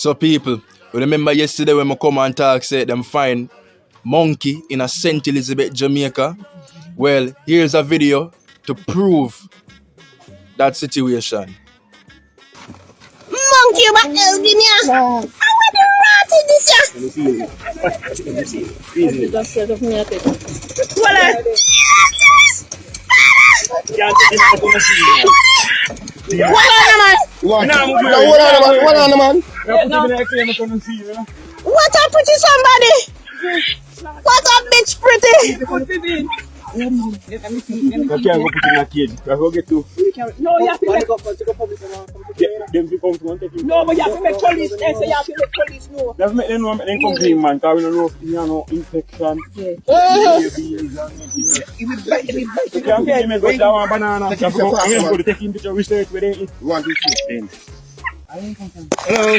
So people, remember yesterday when I come and talk, said them find monkey in a St. Elizabeth, Jamaica. Well, here's a video to prove that situation. Monkey back there, give me a. I want the rat in this here. What a pretty somebody. What a bitch pretty. You can't go put in a cage. You go get to. No, you have to make Them to come to take you. no, but you have to make police. They say you have to make police know. Just make them know, make them come clean, man. Because we don't know if you have no infection. You can't get him go down one banana. I'm going to take him to research where they eat. Want to see? Hello.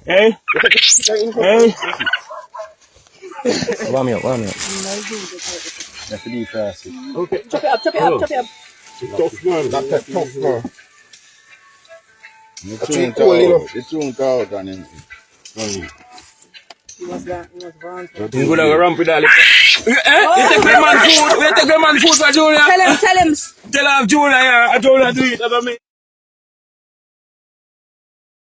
Hey. Hey. Warm me up. That's to be fast. Okay. Chop it up. Tough man. That's a tough one. It's too cold on him. He was born. He's going to ramp with all it. You take the man food. You take the man food for Julia. Tell him. Tell her Julia, yeah. I told her to do it.